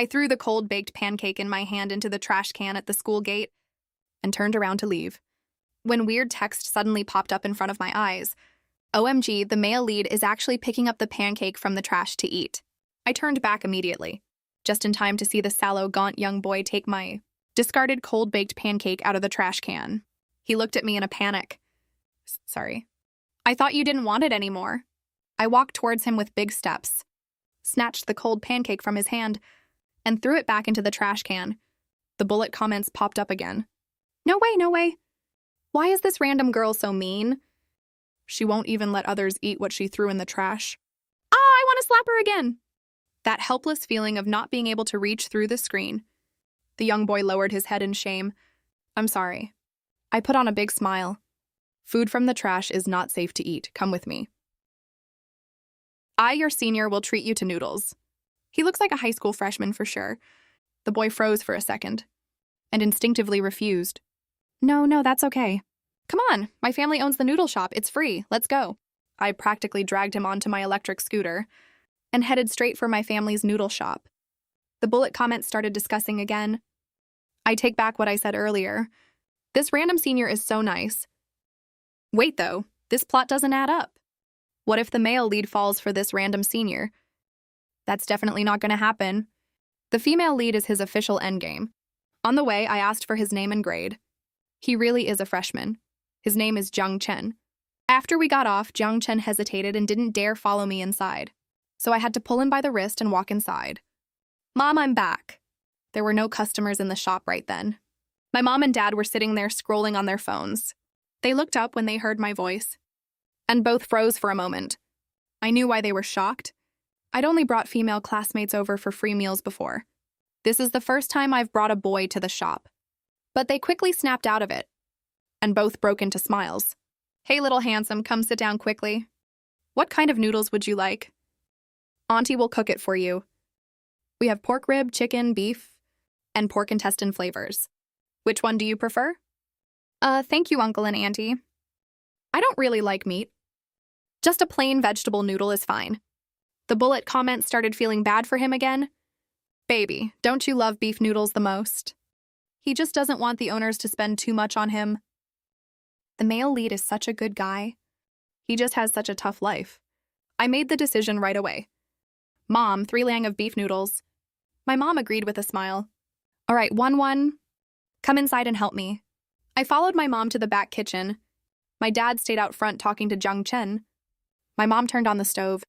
I threw the cold-baked pancake in my hand into the trash can at the school gate and turned around to leave, when weird text suddenly popped up in front of my eyes. OMG, the male lead is actually picking up the pancake from the trash to eat. I turned back immediately, just in time to see the sallow, gaunt young boy take my discarded cold-baked pancake out of the trash can. He looked at me in a panic. Sorry. I thought you didn't want it anymore. I walked towards him with big steps, snatched the cold pancake from his hand, and threw it back into the trash can. The bullet comments popped up again. No way, no way. Why is this random girl so mean? She won't even let others eat what she threw in the trash. Ah, I want to slap her again. That helpless feeling of not being able to reach through the screen. The young boy lowered his head in shame. I'm sorry. I put on a big smile. Food from the trash is not safe to eat. Come with me. I, your senior, will treat you to noodles. He looks like a high school freshman for sure. The boy froze for a second and instinctively refused. No, that's okay. Come on, my family owns the noodle shop. It's free. Let's go. I practically dragged him onto my electric scooter and headed straight for my family's noodle shop. The bullet comments started discussing again. I take back what I said earlier. This random senior is so nice. Wait, though, this plot doesn't add up. What if the male lead falls for this random senior? That's definitely not going to happen. The female lead is his official endgame. On the way, I asked for his name and grade. He really is a freshman. His name is Jung Chen. After we got off, Jung Chen hesitated and didn't dare follow me inside. So I had to pull him by the wrist and walk inside. Mom, I'm back. There were no customers in the shop right then. My mom and dad were sitting there scrolling on their phones. They looked up when they heard my voice, and both froze for a moment. I knew why they were shocked. I'd only brought female classmates over for free meals before. This is the first time I've brought a boy to the shop. But they quickly snapped out of it, and both broke into smiles. Hey, little handsome, come sit down quickly. What kind of noodles would you like? Auntie will cook it for you. We have pork rib, chicken, beef, and pork intestine flavors. Which one do you prefer? Thank you, Uncle and Auntie. I don't really like meat. Just a plain vegetable noodle is fine. The bullet comment started feeling bad for him again. Baby, don't you love beef noodles the most? He just doesn't want the owners to spend too much on him. The male lead is such a good guy. He just has such a tough life. I made the decision right away. Mom, 3 lang of beef noodles. My mom agreed with a smile. All right, one. Come inside and help me. I followed my mom to the back kitchen. My dad stayed out front talking to Jung Chen. My mom turned on the stove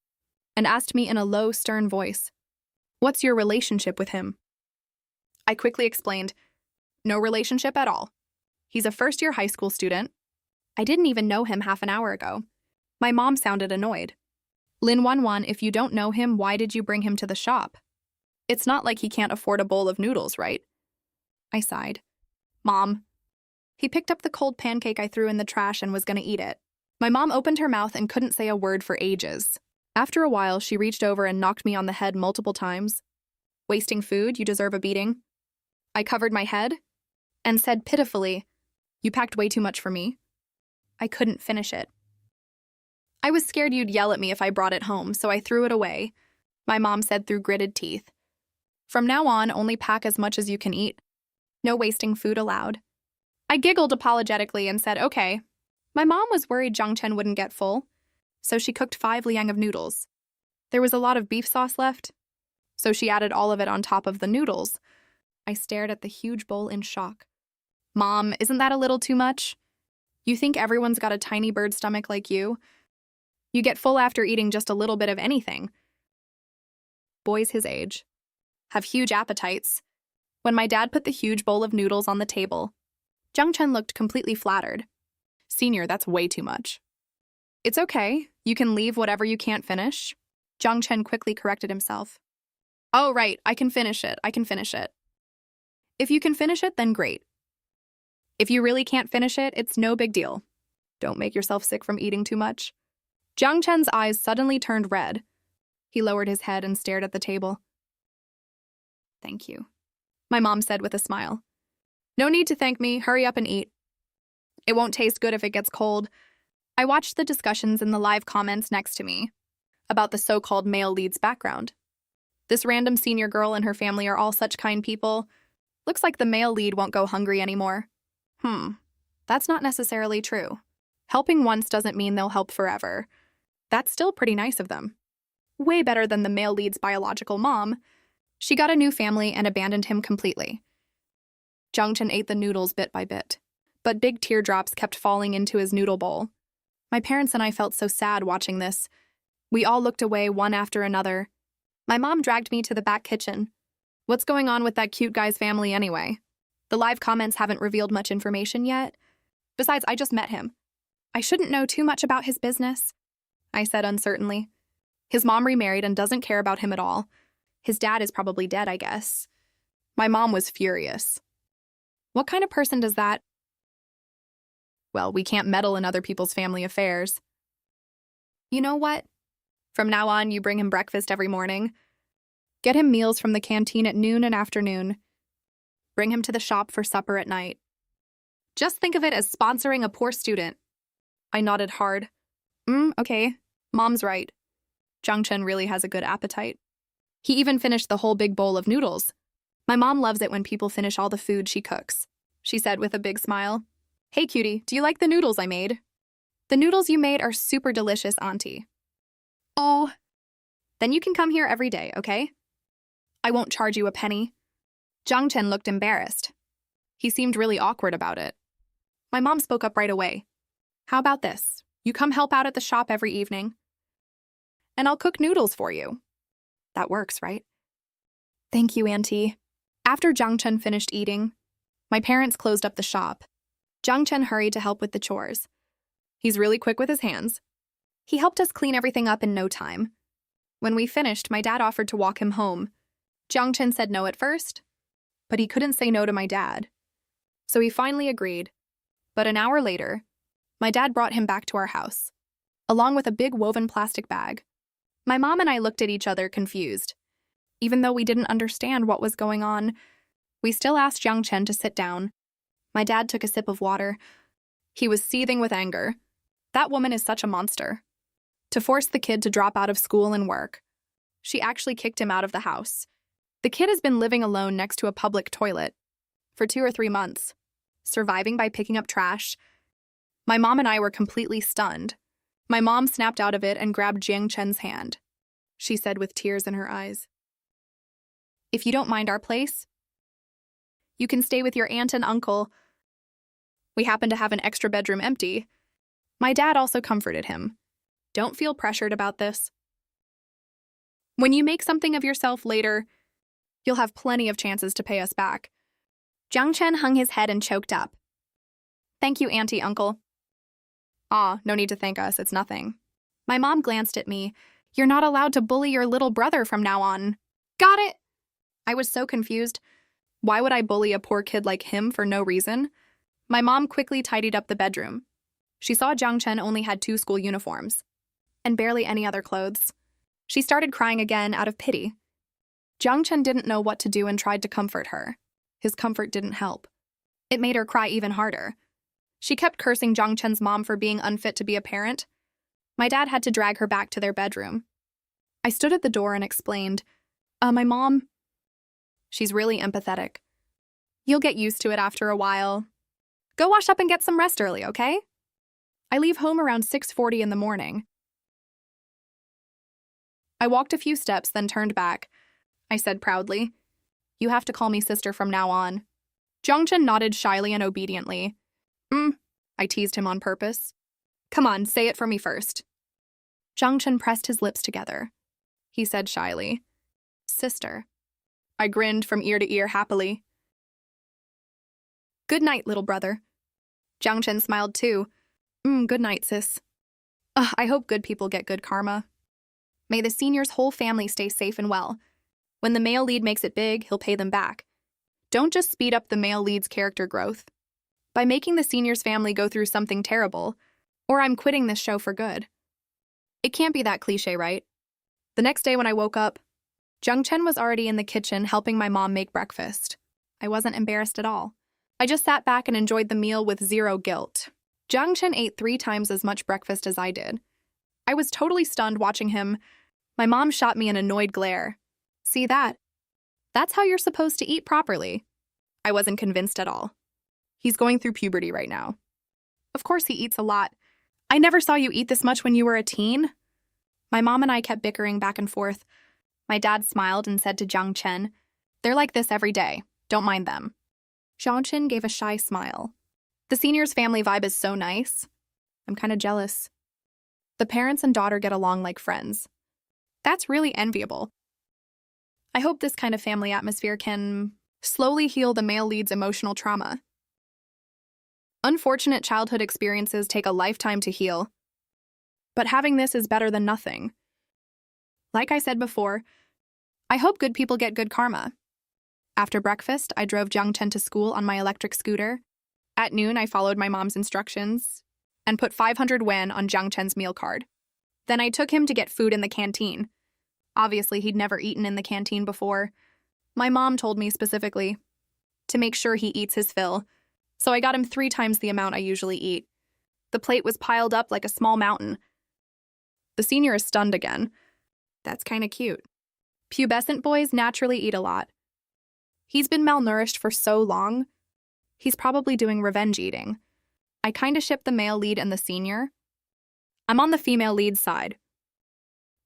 and asked me in a low, stern voice, "What's your relationship with him?" I quickly explained, "No relationship at all. He's a first-year high school student. I didn't even know him half an hour ago." My mom sounded annoyed. Lin Wanwan, if you don't know him, why did you bring him to the shop? It's not like he can't afford a bowl of noodles, right? I sighed. Mom. He picked up the cold pancake I threw in the trash and was going to eat it. My mom opened her mouth and couldn't say a word for ages. After a while, she reached over and knocked me on the head multiple times. Wasting food, you deserve a beating. I covered my head and said pitifully, "You packed way too much for me." I couldn't finish it. I was scared you'd yell at me if I brought it home, so I threw it away, my mom said through gritted teeth. From now on, only pack as much as you can eat. No wasting food allowed. I giggled apologetically and said, okay. My mom was worried Jung Chen wouldn't get full, so she cooked 5 liang of noodles. There was a lot of beef sauce left, so she added all of it on top of the noodles. I stared at the huge bowl in shock. Mom, isn't that a little too much? You think everyone's got a tiny bird stomach like you? You get full after eating just a little bit of anything. Boys his age have huge appetites. When my dad put the huge bowl of noodles on the table, Jung Chen looked completely flattered. Senior, that's way too much. It's okay. You can leave whatever you can't finish. Jung Chen quickly corrected himself. Oh, right. I can finish it. If you can finish it, then great. If you really can't finish it, it's no big deal. Don't make yourself sick from eating too much. Jung Chen's eyes suddenly turned red. He lowered his head and stared at the table. Thank you, my mom said with a smile. No need to thank me. Hurry up and eat. It won't taste good if it gets cold. I watched the discussions in the live comments next to me about the so-called male lead's background. This random senior girl and her family are all such kind people. Looks like the male lead won't go hungry anymore. That's not necessarily true. Helping once doesn't mean they'll help forever. That's still pretty nice of them. Way better than the male lead's biological mom. She got a new family and abandoned him completely. Jungchen ate the noodles bit by bit, but big teardrops kept falling into his noodle bowl. My parents and I felt so sad watching this. We all looked away one after another. My mom dragged me to the back kitchen. What's going on with that cute guy's family anyway? The live comments haven't revealed much information yet. Besides, I just met him. I shouldn't know too much about his business, I said uncertainly. His mom remarried and doesn't care about him at all. His dad is probably dead, I guess. My mom was furious. What kind of person does that? Well, we can't meddle in other people's family affairs. You know what? From now on, you bring him breakfast every morning. Get him meals from the canteen at noon and afternoon. Bring him to the shop for supper at night. Just think of it as sponsoring a poor student. I nodded hard. Okay. Mom's right. Jungchen really has a good appetite. He even finished the whole big bowl of noodles. My mom loves it when people finish all the food she cooks, she said with a big smile. Hey, cutie, do you like the noodles I made? The noodles you made are super delicious, Auntie. Oh, then you can come here every day, okay? I won't charge you a penny. Jungchen looked embarrassed. He seemed really awkward about it. My mom spoke up right away. How about this? You come help out at the shop every evening, and I'll cook noodles for you. That works, right? Thank you, Auntie. After Jungchen finished eating, my parents closed up the shop. Jungchen hurried to help with the chores. He's really quick with his hands. He helped us clean everything up in no time. When we finished, my dad offered to walk him home. Jungchen said no at first, but he couldn't say no to my dad. So he finally agreed. But an hour later, my dad brought him back to our house, along with a big woven plastic bag. My mom and I looked at each other confused. Even though we didn't understand what was going on, we still asked Jungchen to sit down. My dad took a sip of water. He was seething with anger. That woman is such a monster. To force the kid to drop out of school and work. She actually kicked him out of the house. The kid has been living alone next to a public toilet for 2 or 3 months, surviving by picking up trash. My mom and I were completely stunned. My mom snapped out of it and grabbed Jungchen's hand. She said with tears in her eyes, "If you don't mind our place, you can stay with your aunt and uncle. We happen to have an extra bedroom empty." My dad also comforted him. Don't feel pressured about this. When you make something of yourself later, you'll have plenty of chances to pay us back. Jungchen hung his head and choked up. Thank you, Auntie, Uncle. No need to thank us, it's nothing. My mom glanced at me. You're not allowed to bully your little brother from now on. Got it! I was so confused. Why would I bully a poor kid like him for no reason? My mom quickly tidied up the bedroom. She saw Jungchen only had 2 school uniforms, and barely any other clothes. She started crying again out of pity. Jungchen didn't know what to do and tried to comfort her. His comfort didn't help. It made her cry even harder. She kept cursing Jungchen's mom for being unfit to be a parent. My dad had to drag her back to their bedroom. I stood at the door and explained, my mom, she's really empathetic. You'll get used to it after a while. Go wash up and get some rest early, okay? I leave home around 6:40 in the morning. I walked a few steps, then turned back. I said proudly, You have to call me sister from now on. Jungchen nodded shyly and obediently. I teased him on purpose. Come on, say it for me first. Jungchen pressed his lips together. He said shyly, Sister. I grinned from ear to ear happily. Good night, little brother. Jungchen smiled too. Good night, sis. I hope good people get good karma. May the senior's whole family stay safe and well. When the male lead makes it big, he'll pay them back. Don't just speed up the male lead's character growth by making the senior's family go through something terrible, or I'm quitting this show for good. It can't be that cliche, right? The next day when I woke up, Jungchen was already in the kitchen helping my mom make breakfast. I wasn't embarrassed at all. I just sat back and enjoyed the meal with zero guilt. Jungchen ate 3 times as much breakfast as I did. I was totally stunned watching him. My mom shot me an annoyed glare. See that? That's how you're supposed to eat properly. I wasn't convinced at all. He's going through puberty right now. Of course he eats a lot. I never saw you eat this much when you were a teen. My mom and I kept bickering back and forth. My dad smiled and said to Jiang Chen, "They're like this every day. Don't mind them." Jiang Chen gave a shy smile. The senior's family vibe is so nice. I'm kind of jealous. The parents and daughter get along like friends. That's really enviable. I hope this kind of family atmosphere can slowly heal the male lead's emotional trauma. Unfortunate childhood experiences take a lifetime to heal, but having this is better than nothing. Like I said before, I hope good people get good karma. After breakfast, I drove Jiang Chen to school on my electric scooter. At noon, I followed my mom's instructions and put 500 yuan on Jiang Chen's meal card. Then I took him to get food in the canteen. Obviously, he'd never eaten in the canteen before. My mom told me specifically to make sure he eats his fill, so I got him 3 times the amount I usually eat. The plate was piled up like a small mountain. The senior is stunned again. That's kind of cute. Pubescent boys naturally eat a lot. He's been malnourished for so long. He's probably doing revenge eating. I kind of ship the male lead and the senior. I'm on the female lead side.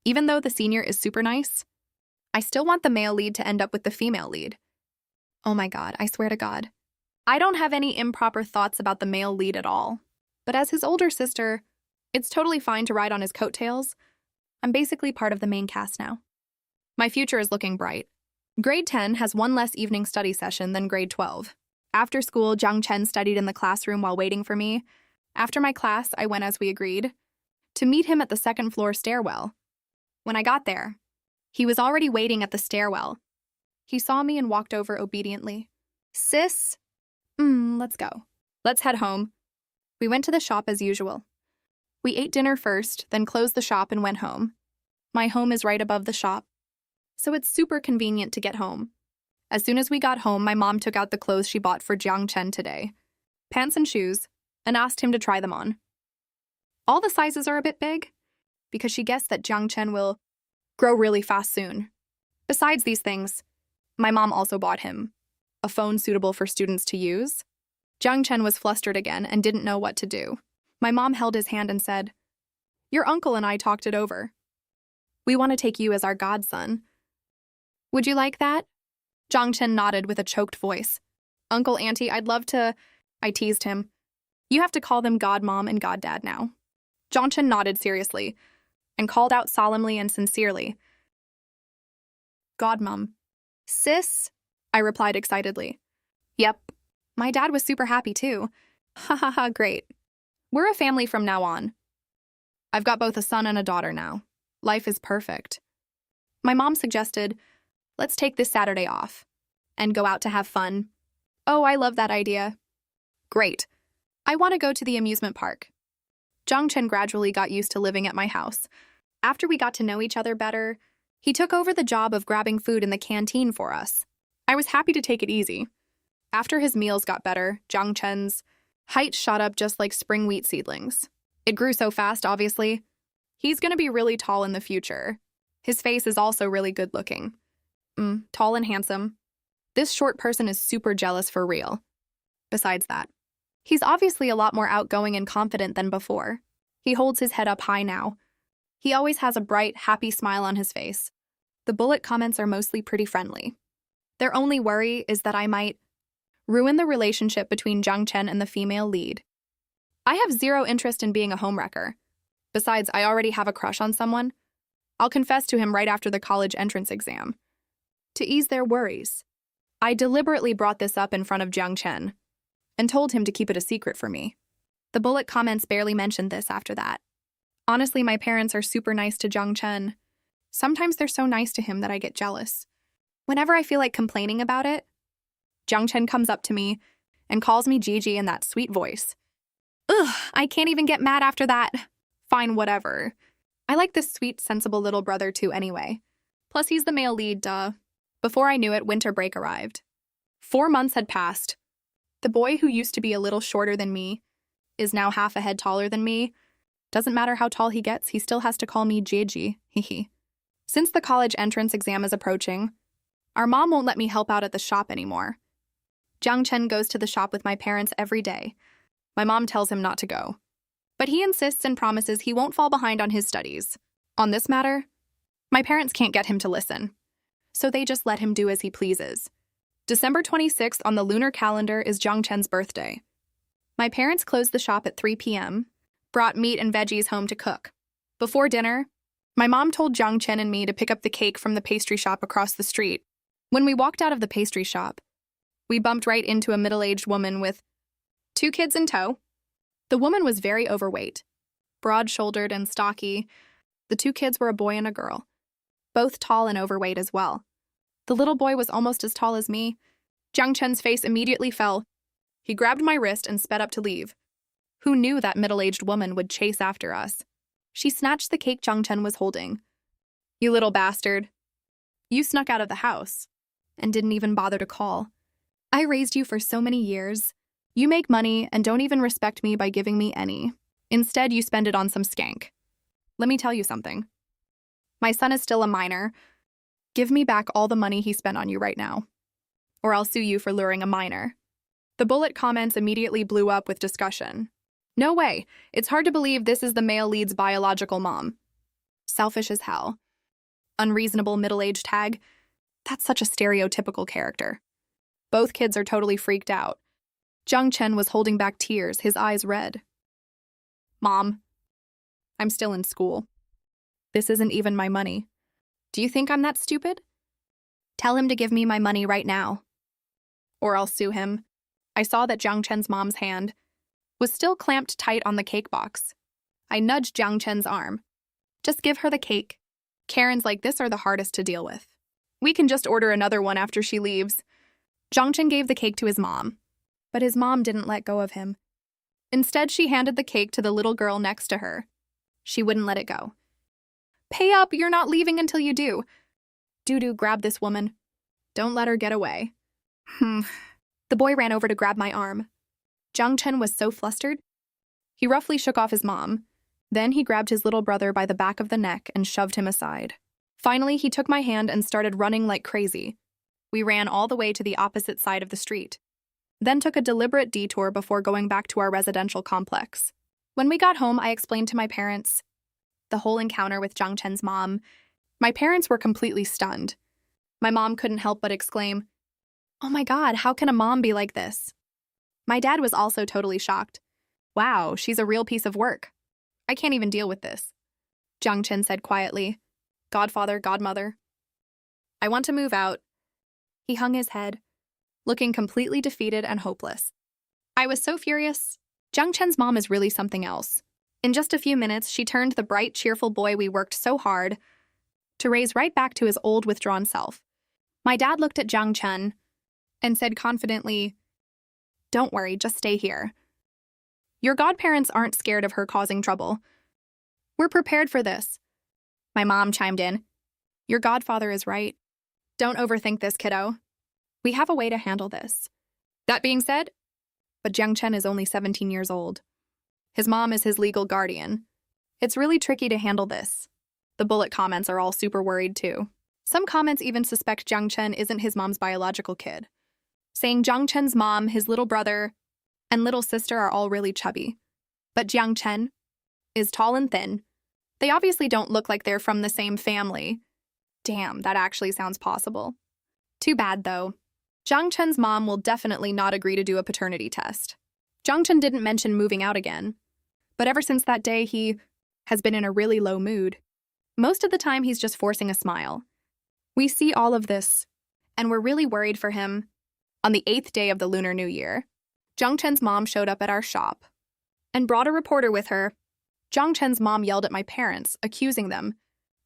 Even though the senior is super nice, I still want the male lead to end up with the female lead. Oh my god, I swear to God. I don't have any improper thoughts about the male lead at all. But as his older sister, it's totally fine to ride on his coattails. I'm basically part of the main cast now. My future is looking bright. Grade 10 has 1 less evening study session than grade 12. After school, Jiang Chen studied in the classroom while waiting for me. After my class, I went as we agreed, to meet him at the 2nd floor stairwell. When I got there, he was already waiting at the stairwell. He saw me and walked over obediently. "Sis? Let's go. Let's head home." We went to the shop as usual. We ate dinner first, then closed the shop and went home. My home is right above the shop, so it's super convenient to get home. As soon as we got home, my mom took out the clothes she bought for Jiang Chen today, pants and shoes, and asked him to try them on. All the sizes are a bit big, because she guessed that Jiang Chen will grow really fast soon. Besides these things, my mom also bought him a phone suitable for students to use. Jiang Chen was flustered again and didn't know what to do. My mom held his hand and said, "Your uncle and I talked it over. We want to take you as our godson. Would you like that?" Jiang Chen nodded with a choked voice. "Uncle, Auntie, I'd love to..." I teased him. "You have to call them godmom and goddad now." Jiang Chen nodded seriously and called out solemnly and sincerely, "Godmom." "Sis?" I replied excitedly. "Yep." My dad was super happy too. "Ha ha ha, great. We're a family from now on. I've got both a son and a daughter now. Life is perfect." My mom suggested, "Let's take this Saturday off and go out to have fun." "Oh, I love that idea." "Great. I want to go to the amusement park." Jiang Chen gradually got used to living at my house. After we got to know each other better, he took over the job of grabbing food in the canteen for us. I was happy to take it easy. After his meals got better, Jiang Chen's height shot up just like spring wheat seedlings. It grew so fast, obviously. He's going to be really tall in the future. His face is also really good looking. Tall and handsome. This short person is super jealous for real. Besides that, he's obviously a lot more outgoing and confident than before. He holds his head up high now. He always has a bright, happy smile on his face. The bullet comments are mostly pretty friendly. Their only worry is that I might ruin the relationship between Jiang Chen and the female lead. I have zero interest in being a homewrecker. Besides, I already have a crush on someone. I'll confess to him right after the college entrance exam. To ease their worries, I deliberately brought this up in front of Jiang Chen and told him to keep it a secret for me. The bullet comments barely mentioned this after that. Honestly, my parents are super nice to Jiang Chen. Sometimes they're so nice to him that I get jealous. Whenever I feel like complaining about it, Jiang Chen comes up to me and calls me Gigi in that sweet voice. Ugh, I can't even get mad after that. Fine, whatever. I like this sweet, sensible little brother too anyway. Plus, he's the male lead, duh. Before I knew it, winter break arrived. 4 months had passed. The boy who used to be a little shorter than me is now half a head taller than me. Doesn't matter how tall he gets, he still has to call me Gigi, hehe. Since the college entrance exam is approaching, our mom won't let me help out at the shop anymore. Jiang Chen goes to the shop with my parents every day. My mom tells him not to go, but he insists and promises he won't fall behind on his studies. On this matter, my parents can't get him to listen, so they just let him do as he pleases. December 26th on the lunar calendar is Jiang Chen's birthday. My parents closed the shop at 3 p.m., brought meat and veggies home to cook. Before dinner, my mom told Jiang Chen and me to pick up the cake from the pastry shop across the street. When we walked out of the pastry shop, we bumped right into a middle-aged woman with 2 kids in tow. The woman was very overweight, broad-shouldered and stocky. The 2 kids were a boy and a girl, both tall and overweight as well. The little boy was almost as tall as me. Jiang Chen's face immediately fell. He grabbed my wrist and sped up to leave. Who knew that middle-aged woman would chase after us? She snatched the cake Jiang Chen was holding. "You little bastard. You snuck out of the house and didn't even bother to call. I raised you for so many years. You make money and don't even respect me by giving me any. Instead, you spend it on some skank. Let me tell you something. My son is still a minor. Give me back all the money he spent on you right now, or I'll sue you for luring a minor." The bullet comments immediately blew up with discussion. No way. It's hard to believe this is the male lead's biological mom. Selfish as hell. Unreasonable middle-aged hag. That's such a stereotypical character. Both kids are totally freaked out. Jiang Chen was holding back tears, his eyes red. "Mom, I'm still in school. This isn't even my money. Do you think I'm that stupid? Tell him to give me my money right now, or I'll sue him." I saw that Jiang Chen's mom's hand was still clamped tight on the cake box. I nudged Jiang Chen's arm. "Just give her the cake. Karens like this are the hardest to deal with. We can just order another one after she leaves." Jiang Chen gave the cake to his mom, but his mom didn't let go of him. Instead, she handed the cake to the little girl next to her. She wouldn't let it go. "Pay up, you're not leaving until you do." "Doo-doo, grab this woman. Don't let her get away." The boy ran over to grab my arm. Jiang Chen was so flustered. He roughly shook off his mom. Then he grabbed his little brother by the back of the neck and shoved him aside. Finally, he took my hand and started running like crazy. We ran all the way to the opposite side of the street, then took a deliberate detour before going back to our residential complex. When we got home, I explained to my parents the whole encounter with Jiang Chen's mom. My parents were completely stunned. My mom couldn't help but exclaim, "Oh my God, how can a mom be like this?" My dad was also totally shocked. "Wow, she's a real piece of work. I can't even deal with this," Jiang Chen said quietly. "Godfather, godmother, I want to move out." He hung his head, looking completely defeated and hopeless. I was so furious. Jiang Chen's mom is really something else. In just a few minutes, she turned the bright, cheerful boy we worked so hard to raise right back to his old, withdrawn self. My dad looked at Jiang Chen and said confidently, "Don't worry, just stay here. Your godparents aren't scared of her causing trouble. We're prepared for this." My mom chimed in, "Your godfather is right. Don't overthink this, kiddo. We have a way to handle this." That being said, but Jiang Chen is only 17 years old. His mom is his legal guardian. It's really tricky to handle this. The bullet comments are all super worried too. Some comments even suspect Jiang Chen isn't his mom's biological kid, saying Jiang Chen's mom, his little brother, and little sister are all really chubby. But Jiang Chen is tall and thin. They obviously don't look like they're from the same family. Damn, that actually sounds possible. Too bad, though. Jiang Chen's mom will definitely not agree to do a paternity test. Jiang Chen didn't mention moving out again, but ever since that day, he has been in a really low mood. Most of the time, he's just forcing a smile. We see all of this, and we're really worried for him. On the 8th day of the Lunar New Year, Jiang Chen's mom showed up at our shop and brought a reporter with her. Jiang Chen's mom yelled at my parents, accusing them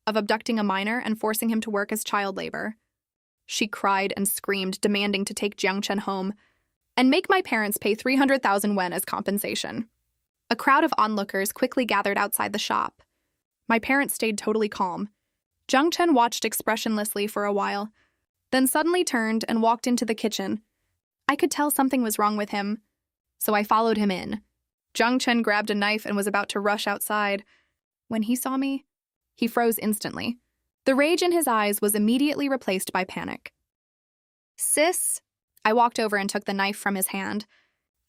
of abducting a minor and forcing him to work as child labor. She cried and screamed, demanding to take Jiang Chen home and make my parents pay 300,000 yuan as compensation. A crowd of onlookers quickly gathered outside the shop. My parents stayed totally calm. Jiang Chen watched expressionlessly for a while, then suddenly turned and walked into the kitchen. I could tell something was wrong with him, so I followed him in. Jiang Chen grabbed a knife and was about to rush outside. When he saw me, he froze instantly. The rage in his eyes was immediately replaced by panic. "Sis," I walked over and took the knife from his hand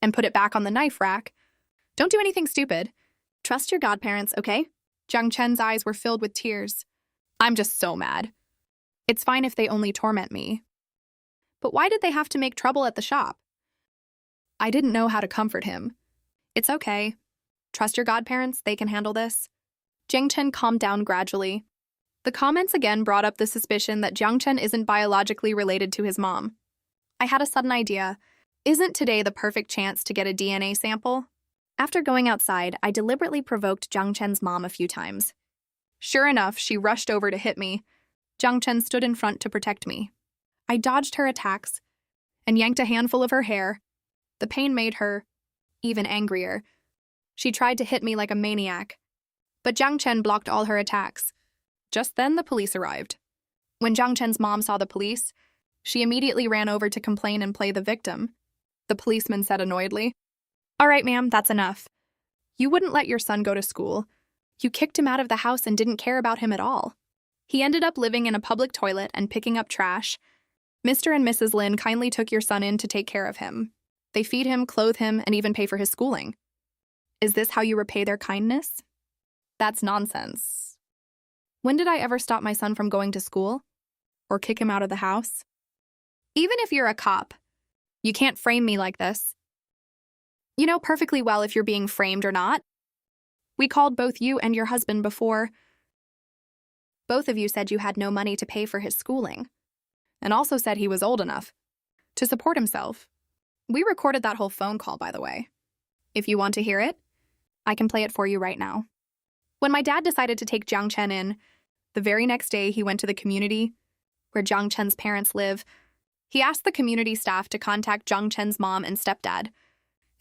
and put it back on the knife rack. "Don't do anything stupid. Trust your godparents, okay?" Jiang Chen's eyes were filled with tears. "I'm just so mad. It's fine if they only torment me. But why did they have to make trouble at the shop?" I didn't know how to comfort him. "It's okay. Trust your godparents, they can handle this." Jiang Chen calmed down gradually. The comments again brought up the suspicion that Jiang Chen isn't biologically related to his mom. I had a sudden idea. Isn't today the perfect chance to get a DNA sample? After going outside, I deliberately provoked Jiang Chen's mom a few times. Sure enough, she rushed over to hit me. Jiang Chen stood in front to protect me. I dodged her attacks and yanked a handful of her hair. The pain made her even angrier. She tried to hit me like a maniac, but Jiang Chen blocked all her attacks. Just then, the police arrived. When Jiang Chen's mom saw the police, she immediately ran over to complain and play the victim. The policeman said annoyedly, "All right, ma'am, that's enough. You wouldn't let your son go to school. You kicked him out of the house and didn't care about him at all. He ended up living in a public toilet and picking up trash. Mr. and Mrs. Lin kindly took your son in to take care of him. They feed him, clothe him, and even pay for his schooling. Is this how you repay their kindness? That's nonsense. When did I ever stop my son from going to school? Or kick him out of the house? Even if you're a cop, you can't frame me like this. You know perfectly well if you're being framed or not. We called both you and your husband before. Both of you said you had no money to pay for his schooling, and also said he was old enough to support himself. We recorded that whole phone call, by the way. If you want to hear it, I can play it for you right now. When my dad decided to take Jiang Chen in, the very next day he went to the community where Jiang Chen's parents live. He asked the community staff to contact Jiang Chen's mom and stepdad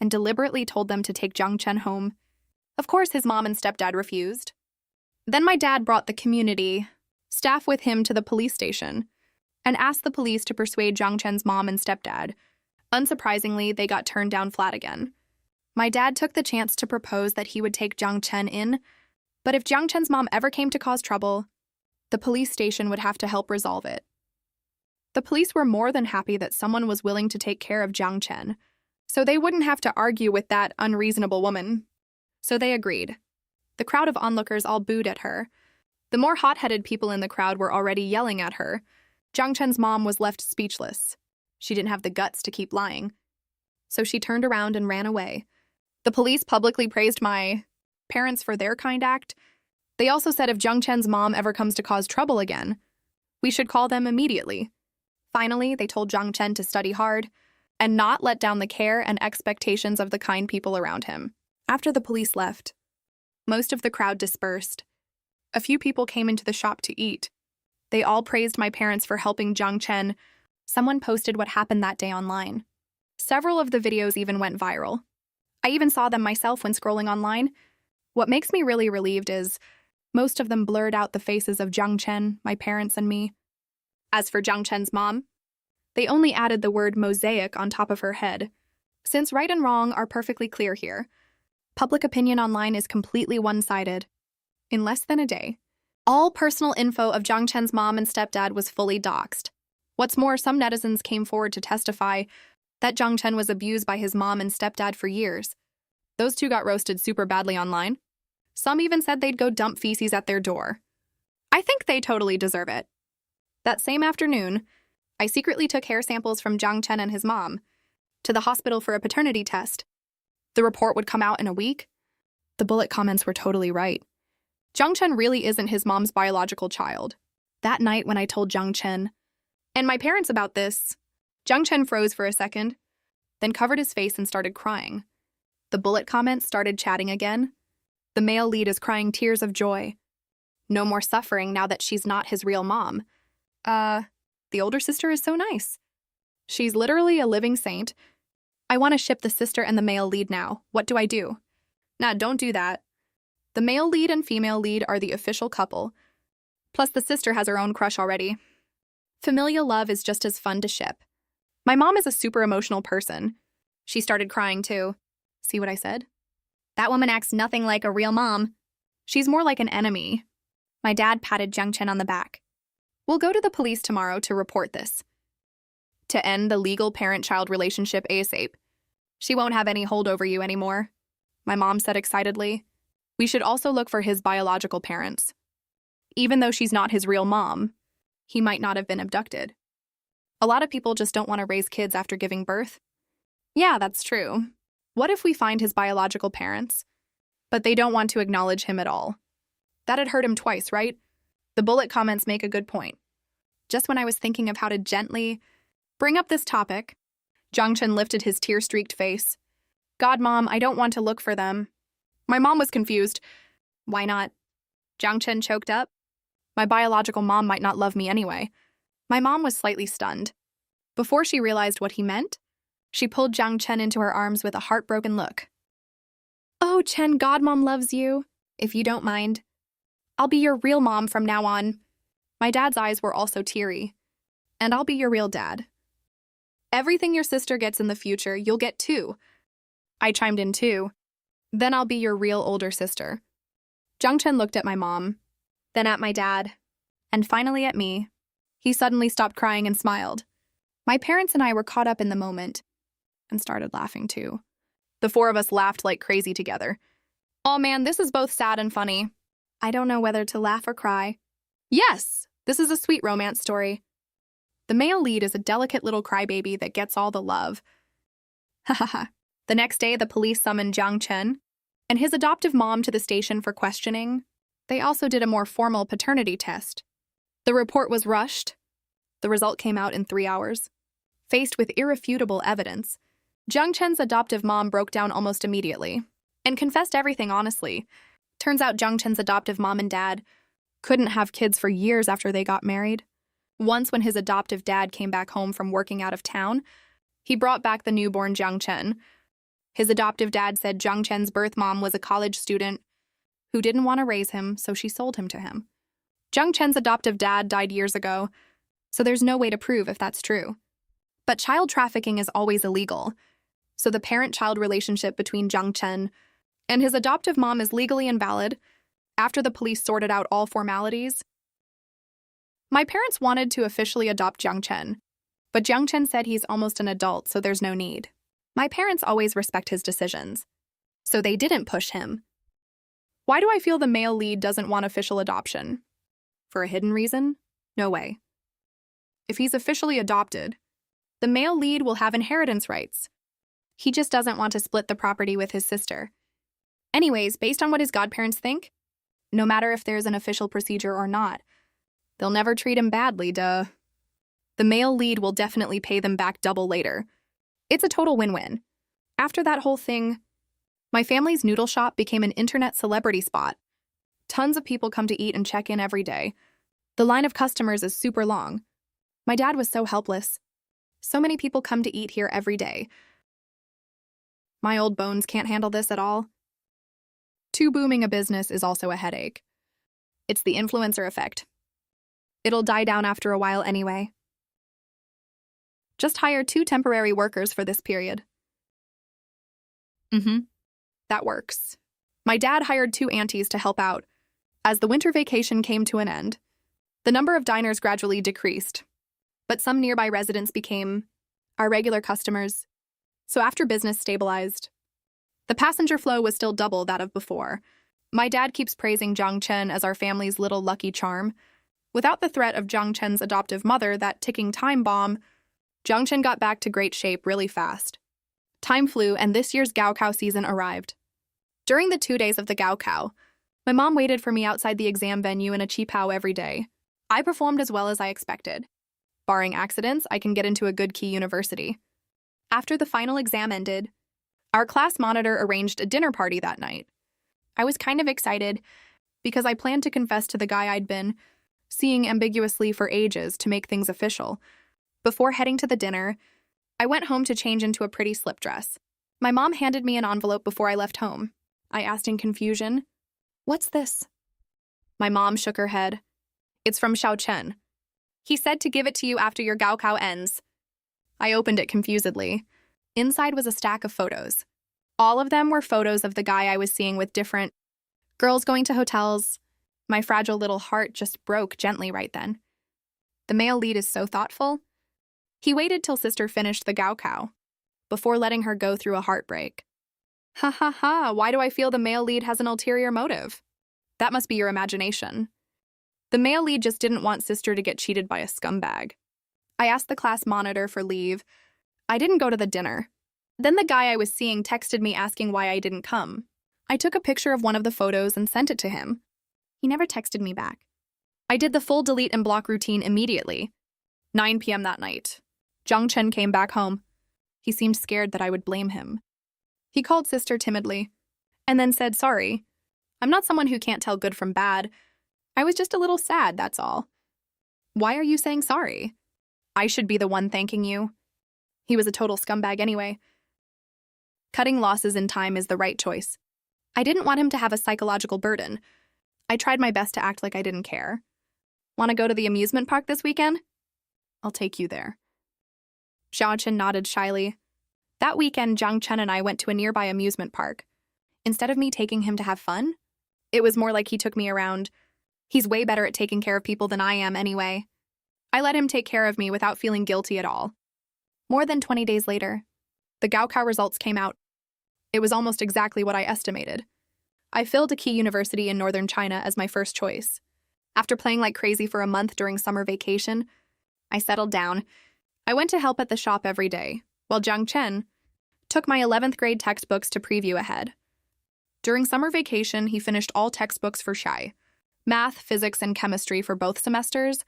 and deliberately told them to take Jiang Chen home. Of course, his mom and stepdad refused. Then my dad brought the community staff with him to the police station and asked the police to persuade Jiang Chen's mom and stepdad. Unsurprisingly, they got turned down flat again. My dad took the chance to propose that he would take Jiang Chen in, but if Jiang Chen's mom ever came to cause trouble, the police station would have to help resolve it. The police were more than happy that someone was willing to take care of Jiang Chen, so they wouldn't have to argue with that unreasonable woman. So they agreed. The crowd of onlookers all booed at her. The more hot-headed people in the crowd were already yelling at her. Jiang Chen's mom was left speechless. She didn't have the guts to keep lying. So she turned around and ran away. The police publicly praised my parents for their kind act. They also said if Jiang Chen's mom ever comes to cause trouble again, we should call them immediately. Finally, they told Jiang Chen to study hard and not let down the care and expectations of the kind people around him. After the police left, most of the crowd dispersed. A few people came into the shop to eat. They all praised my parents for helping Jiang Chen. Someone posted what happened that day online. Several of the videos even went viral. I even saw them myself when scrolling online. What makes me really relieved is most of them blurred out the faces of Jiang Chen, my parents, and me. As for Jiang Chen's mom, they only added the word mosaic on top of her head. Since right and wrong are perfectly clear here, public opinion online is completely one-sided. In less than a day, all personal info of Jiang Chen's mom and stepdad was fully doxed. What's more, some netizens came forward to testify that Jiang Chen was abused by his mom and stepdad for years. Those two got roasted super badly online. Some even said they'd go dump feces at their door. I think they totally deserve it. That same afternoon, I secretly took hair samples from Jiang Chen and his mom to the hospital for a paternity test. The report would come out in a week. The bullet comments were totally right. Jiang Chen really isn't his mom's biological child. That night when I told Jiang Chen and my parents about this, Jiang Chen froze for a second, then covered his face and started crying. The bullet comments started chatting again. The male lead is crying tears of joy. No more suffering now that she's not his real mom. The older sister is so nice. She's literally a living saint. I want to ship the sister and the male lead now. What do I do? Nah, don't do that. The male lead and female lead are the official couple. Plus, the sister has her own crush already. Familial love is just as fun to ship. My mom is a super emotional person. She started crying too. See what I said? That woman acts nothing like a real mom. She's more like an enemy. My dad patted Jiang Chen on the back. We'll go to the police tomorrow to report this. To end the legal parent-child relationship ASAP. She won't have any hold over you anymore, my mom said excitedly. We should also look for his biological parents. Even though she's not his real mom, he might not have been abducted. A lot of people just don't want to raise kids after giving birth. Yeah, that's true. What if we find his biological parents, but they don't want to acknowledge him at all? That'd hurt him twice, right? The bullet comments make a good point. Just when I was thinking of how to gently bring up this topic, Jiang Chen lifted his tear-streaked face. God, Mom, I don't want to look for them. My mom was confused. Why not? Jiang Chen choked up. My biological mom might not love me anyway. My mom was slightly stunned. Before she realized what he meant, she pulled Jiang Chen into her arms with a heartbroken look. Oh, Chen, Godmom loves you. If you don't mind, I'll be your real mom from now on. My dad's eyes were also teary. And I'll be your real dad. Everything your sister gets in the future, you'll get too. I chimed in too. Then I'll be your real older sister. Jiang Chen looked at my mom, then at my dad, and finally at me. He suddenly stopped crying and smiled. My parents and I were caught up in the moment and started laughing too. The four of us laughed like crazy together. Oh man, this is both sad and funny. I don't know whether to laugh or cry. Yes, this is a sweet romance story. The male lead is a delicate little crybaby that gets all the love. Ha ha ha. The next day, the police summoned Jiang Chen and his adoptive mom to the station for questioning. They also did a more formal paternity test. The report was rushed. The result came out in 3 hours. Faced with irrefutable evidence, Jiang Chen's adoptive mom broke down almost immediately and confessed everything honestly. Turns out Jiang Chen's adoptive mom and dad couldn't have kids for years after they got married. Once when his adoptive dad came back home from working out of town, he brought back the newborn Jiang Chen. His adoptive dad said Jiang Chen's birth mom was a college student who didn't want to raise him, so she sold him to him. Jiang Chen's adoptive dad died years ago, so there's no way to prove if that's true. But child trafficking is always illegal, so the parent-child relationship between Jiang Chen and his adoptive mom is legally invalid after the police sorted out all formalities. My parents wanted to officially adopt Jiang Chen, but Jiang Chen said he's almost an adult, so there's no need. My parents always respect his decisions, so they didn't push him. Why do I feel the male lead doesn't want official adoption? For a hidden reason? No way. If he's officially adopted, the male lead will have inheritance rights. He just doesn't want to split the property with his sister. Anyways, based on what his godparents think, no matter if there's an official procedure or not, they'll never treat him badly, duh. The male lead will definitely pay them back double later. It's a total win-win. After that whole thing, my family's noodle shop became an internet celebrity spot. Tons of people come to eat and check in every day. The line of customers is super long. My dad was so helpless. So many people come to eat here every day. My old bones can't handle this at all. Too booming a business is also a headache. It's the influencer effect. It'll die down after a while anyway. Just hire 2 temporary workers for this period. That works. My dad hired 2 aunties to help out. As the winter vacation came to an end, the number of diners gradually decreased, but some nearby residents became our regular customers. So after business stabilized, the passenger flow was still double that of before. My dad keeps praising Jiang Chen as our family's little lucky charm. Without the threat of Jiang Chen's adoptive mother, that ticking time bomb, Jiang Chen got back to great shape really fast. Time flew, and this year's Gaokao season arrived. During the 2 days of the Gaokao, my mom waited for me outside the exam venue in a qipao every day. I performed as well as I expected. Barring accidents, I can get into a good key university. After the final exam ended, our class monitor arranged a dinner party that night. I was kind of excited because I planned to confess to the guy I'd been seeing ambiguously for ages to make things official. Before heading to the dinner, I went home to change into a pretty slip dress. My mom handed me an envelope before I left home. I asked in confusion, "What's this?" My mom shook her head. "It's from Xiao Chen. He said to give it to you after your Gaokao ends." I opened it confusedly. Inside was a stack of photos. All of them were photos of the guy I was seeing with different girls going to hotels, My fragile little heart just broke gently right then. The male lead is so thoughtful. He waited till sister finished the Gaokao before letting her go through a heartbreak. Ha ha ha, why do I feel the male lead has an ulterior motive? That must be your imagination. The male lead just didn't want sister to get cheated by a scumbag. I asked the class monitor for leave. I didn't go to the dinner. Then the guy I was seeing texted me asking why I didn't come. I took a picture of one of the photos and sent it to him. He never texted me back. I did the full delete and block routine immediately. 9 p.m. that night. Zhang Chen came back home. He seemed scared that I would blame him. He called sister timidly, and then said sorry. I'm not someone who can't tell good from bad. I was just a little sad, that's all. Why are you saying sorry? I should be the one thanking you. He was a total scumbag anyway. Cutting losses in time is the right choice. I didn't want him to have a psychological burden. I tried my best to act like I didn't care. Want to go to the amusement park this weekend? I'll take you there. Xiao Chen nodded shyly. That weekend, Zhang Chen and I went to a nearby amusement park. Instead of me taking him to have fun, it was more like he took me around. He's way better at taking care of people than I am anyway. I let him take care of me without feeling guilty at all. More than 20 days later, the Gaokao results came out. It was almost exactly what I estimated. I filled a key university in northern China as my first choice. After playing like crazy for a month during summer vacation, I settled down. I went to help at the shop every day, while Zhang Chen took my 11th grade textbooks to preview ahead. During summer vacation, he finished all textbooks for Shai, math, physics, and chemistry for both semesters,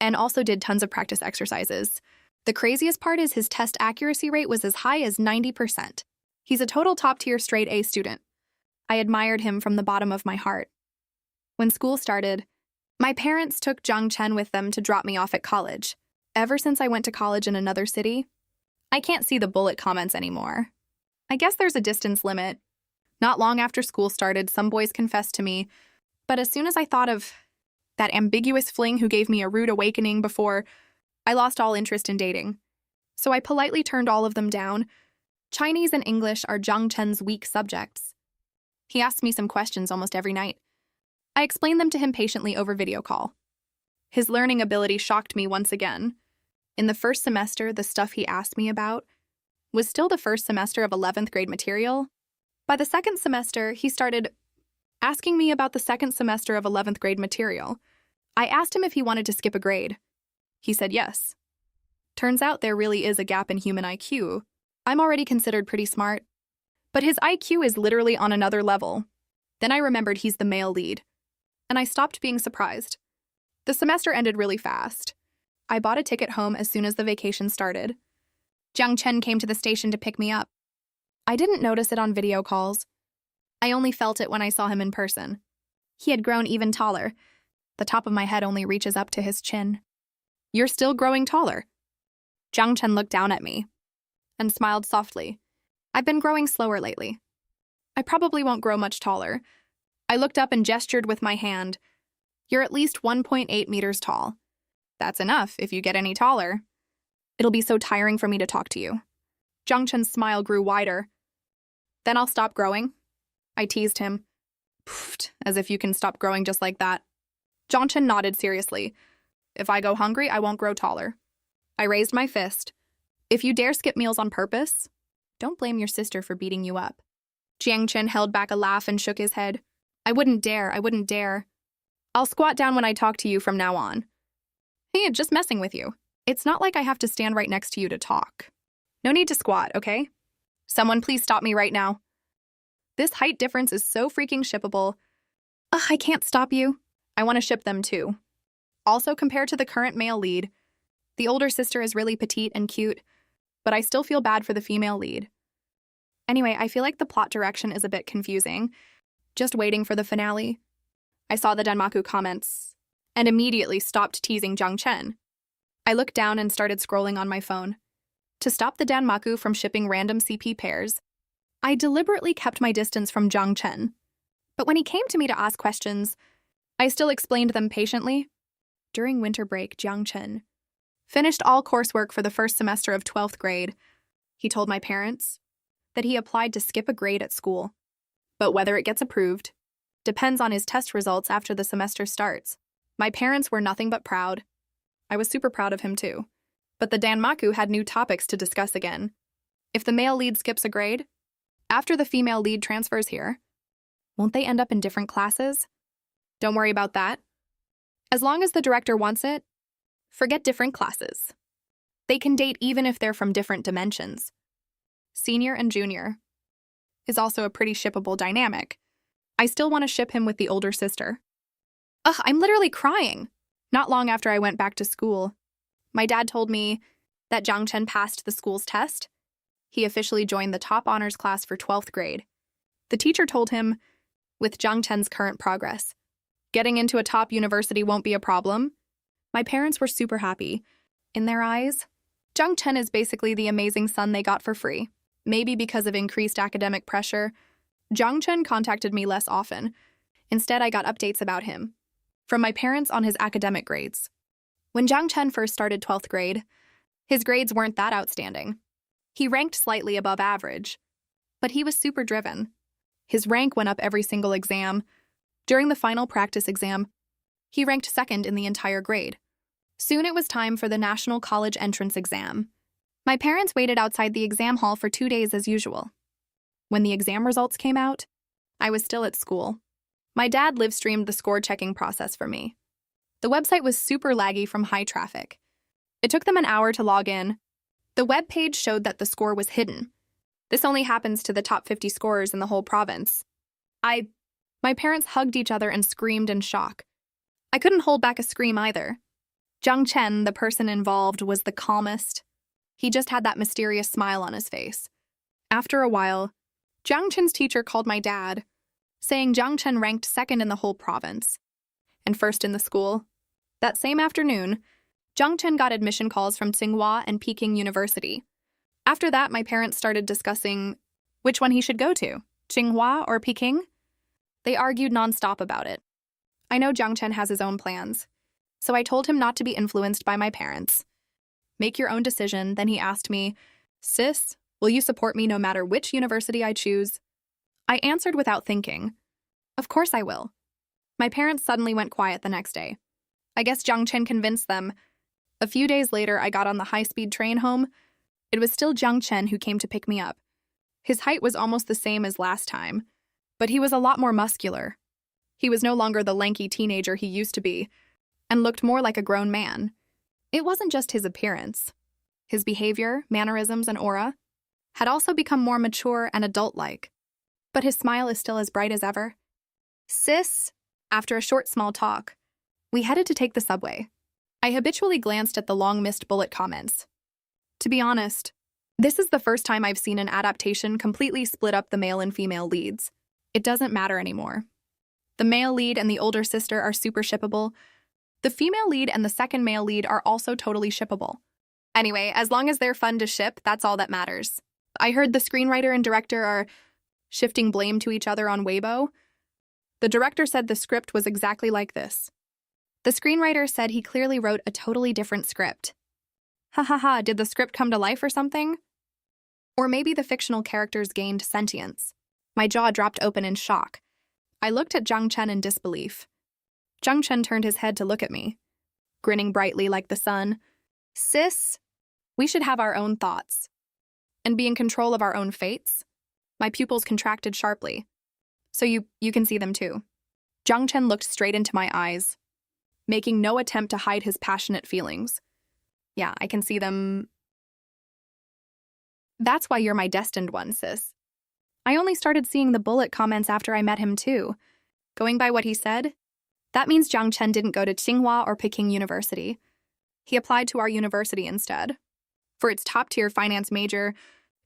and also did tons of practice exercises. The craziest part is his test accuracy rate was as high as 90%. He's a total top-tier straight A student. I admired him from the bottom of my heart. When school started, my parents took Zhang Chen with them to drop me off at college. Ever since I went to college in another city, I can't see the bullet comments anymore. I guess there's a distance limit. Not long after school started, some boys confessed to me, but as soon as I thought of that ambiguous fling who gave me a rude awakening before, I lost all interest in dating. So I politely turned all of them down. Chinese and English are Zhang Chen's weak subjects. He asked me some questions almost every night. I explained them to him patiently over video call. His learning ability shocked me once again. In the first semester, the stuff he asked me about was still the first semester of 11th grade material. By the second semester, he started asking me about the second semester of 11th grade material. I asked him if he wanted to skip a grade. He said yes. Turns out there really is a gap in human IQ. I'm already considered pretty smart, but his IQ is literally on another level. Then I remembered he's the male lead, and I stopped being surprised. The semester ended really fast. I bought a ticket home as soon as the vacation started. Zhang Chen came to the station to pick me up. I didn't notice it on video calls. I only felt it when I saw him in person. He had grown even taller. The top of my head only reaches up to his chin. You're still growing taller. Zhang Chen looked down at me and smiled softly. I've been growing slower lately. I probably won't grow much taller. I looked up and gestured with my hand. You're at least 1.8 meters tall. That's enough if you get any taller. It'll be so tiring for me to talk to you. Zhang Chen's smile grew wider. Then I'll stop growing. I teased him. Poofed, as if you can stop growing just like that. Zhang Chen nodded seriously. If I go hungry, I won't grow taller. I raised my fist. If you dare skip meals on purpose, don't blame your sister for beating you up. Zhang Chen held back a laugh and shook his head. I wouldn't dare. I'll squat down when I talk to you from now on. Hey, just messing with you. It's not like I have to stand right next to you to talk. No need to squat, okay? Someone please stop me right now. This height difference is so freaking shippable. Ugh, I can't stop you. I want to ship them too. Also, compared to the current male lead, the older sister is really petite and cute, but I still feel bad for the female lead. Anyway, I feel like the plot direction is a bit confusing. Just waiting for the finale. I saw the Danmaku comments and immediately stopped teasing Zhang Chen. I looked down and started scrolling on my phone. To stop the Danmaku from shipping random CP pairs, I deliberately kept my distance from Zhang Chen. But when he came to me to ask questions, I still explained them patiently. During winter break, Zhang Chen finished all coursework for the first semester of 12th grade. He told my parents that he applied to skip a grade at school. But whether it gets approved, Depends on his test results after the semester starts. My parents were nothing but proud. I was super proud of him too. But the Danmaku had new topics to discuss again. If the male lead skips a grade, after the female lead transfers here, won't they end up in different classes? Don't worry about that. As long as the director wants it, forget different classes. They can date even if they're from different dimensions. Senior and junior is also a pretty shippable dynamic. I still want to ship him with the older sister. Ugh, I'm literally crying. Not long after I went back to school, my dad told me that Zhang Chen passed the school's test. He officially joined the top honors class for 12th grade. The teacher told him, with Zhang Chen's current progress, getting into a top university won't be a problem. My parents were super happy. In their eyes, Zhang Chen is basically the amazing son they got for free. Maybe because of increased academic pressure, Zhang Chen contacted me less often. Instead, I got updates about him from my parents on his academic grades. When Zhang Chen first started 12th grade, his grades weren't that outstanding. He ranked slightly above average, but he was super driven. His rank went up every single exam. During the final practice exam, he ranked second in the entire grade. Soon it was time for the National College Entrance Exam. My parents waited outside the exam hall for 2 days as usual. When the exam results came out, I was still at school. My dad live-streamed the score-checking process for me. The website was super laggy from high traffic. It took them an hour to log in. The web page showed that the score was hidden. This only happens to the top 50 scorers in the whole province. My parents hugged each other and screamed in shock. I couldn't hold back a scream either. Zhang Chen, the person involved, was the calmest. He just had that mysterious smile on his face. After a while, Zhang Chen's teacher called my dad, saying Zhang Chen ranked second in the whole province and first in the school. That same afternoon, Zhang Chen got admission calls from Tsinghua and Peking University. After that, my parents started discussing which one he should go to, Tsinghua or Peking. They argued nonstop about it. I know Zhang Chen has his own plans, so I told him not to be influenced by my parents. Make your own decision. Then he asked me, "Sis, will you support me no matter which university I choose?" I answered without thinking, "Of course I will." My parents suddenly went quiet the next day. I guess Zhang Chen convinced them. A few days later, I got on the high-speed train home. It was still Zhang Chen who came to pick me up. His height was almost the same as last time, but he was a lot more muscular. He was no longer the lanky teenager he used to be, and looked more like a grown man. It wasn't just his appearance. His behavior, mannerisms, and aura had also become more mature and adult-like. But his smile is still as bright as ever. "Sis," after a short small talk, we headed to take the subway. I habitually glanced at the long-missed bullet comments. To be honest, this is the first time I've seen an adaptation completely split up the male and female leads. It doesn't matter anymore. The male lead and the older sister are super shippable. The female lead and the second male lead are also totally shippable. Anyway, as long as they're fun to ship, that's all that matters. I heard the screenwriter and director are shifting blame to each other on Weibo. The director said the script was exactly like this. The screenwriter said he clearly wrote a totally different script. Ha ha ha, did the script come to life or something? Or maybe the fictional characters gained sentience. My jaw dropped open in shock. I looked at Zhang Chen in disbelief. Zhang Chen turned his head to look at me, grinning brightly like the sun. "Sis, we should have our own thoughts and be in control of our own fates." My pupils contracted sharply. "So you can see them too." Zhang Chen looked straight into my eyes, making no attempt to hide his passionate feelings. "Yeah, I can see them." "That's why you're my destined one, sis." I only started seeing the bullet comments after I met him too. Going by what he said, that means Zhang Chen didn't go to Tsinghua or Peking University. He applied to our university instead. For its top-tier finance major,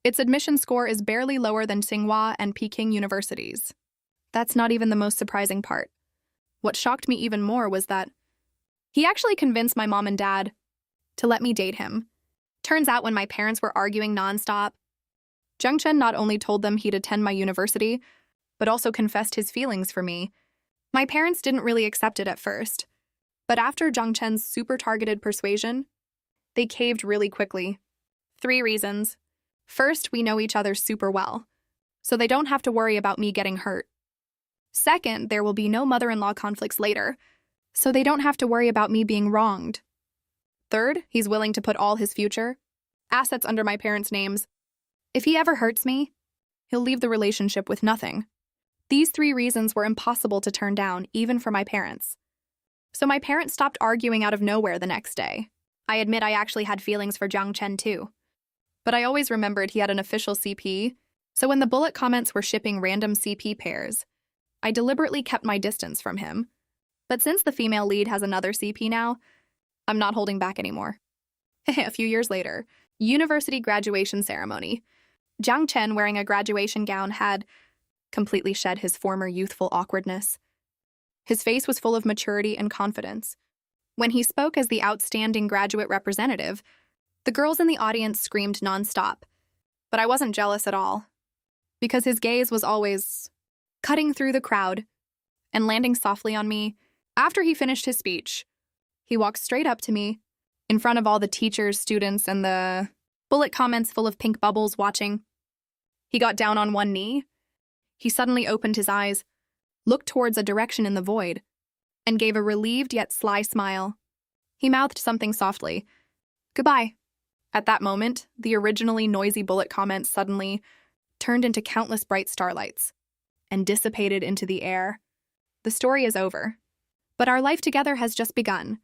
its admission score is barely lower than Tsinghua and Peking universities. That's not even the most surprising part. What shocked me even more was that he actually convinced my mom and dad to let me date him. Turns out when my parents were arguing nonstop, Zhang Chen not only told them he'd attend my university, but also confessed his feelings for me. My parents didn't really accept it at first, but after Zhang Chen's super targeted persuasion, they caved really quickly. 3 reasons. First, we know each other super well, so they don't have to worry about me getting hurt. Second, there will be no mother-in-law conflicts later, so they don't have to worry about me being wronged. Third, he's willing to put all his future assets under my parents' names. If he ever hurts me, he'll leave the relationship with nothing. These 3 reasons were impossible to turn down, even for my parents. So my parents stopped arguing out of nowhere the next day. I admit I actually had feelings for Jiang Chen too. But I always remembered he had an official CP, so when the bullet comments were shipping random CP pairs, I deliberately kept my distance from him. But since the female lead has another CP now, I'm not holding back anymore. A few years later, university graduation ceremony. Jiang Chen, wearing a graduation gown, had completely shed his former youthful awkwardness. His face was full of maturity and confidence. When he spoke as the outstanding graduate representative, the girls in the audience screamed nonstop. But I wasn't jealous at all, because his gaze was always cutting through the crowd and landing softly on me. After he finished his speech, he walked straight up to me, in front of all the teachers, students, and the bullet comments full of pink bubbles watching. He got down on one knee. He suddenly opened his eyes, looked towards a direction in the void, and gave a relieved yet sly smile. He mouthed something softly. Goodbye. At that moment, the originally noisy bullet comments suddenly turned into countless bright starlights and dissipated into the air. The story is over, but our life together has just begun.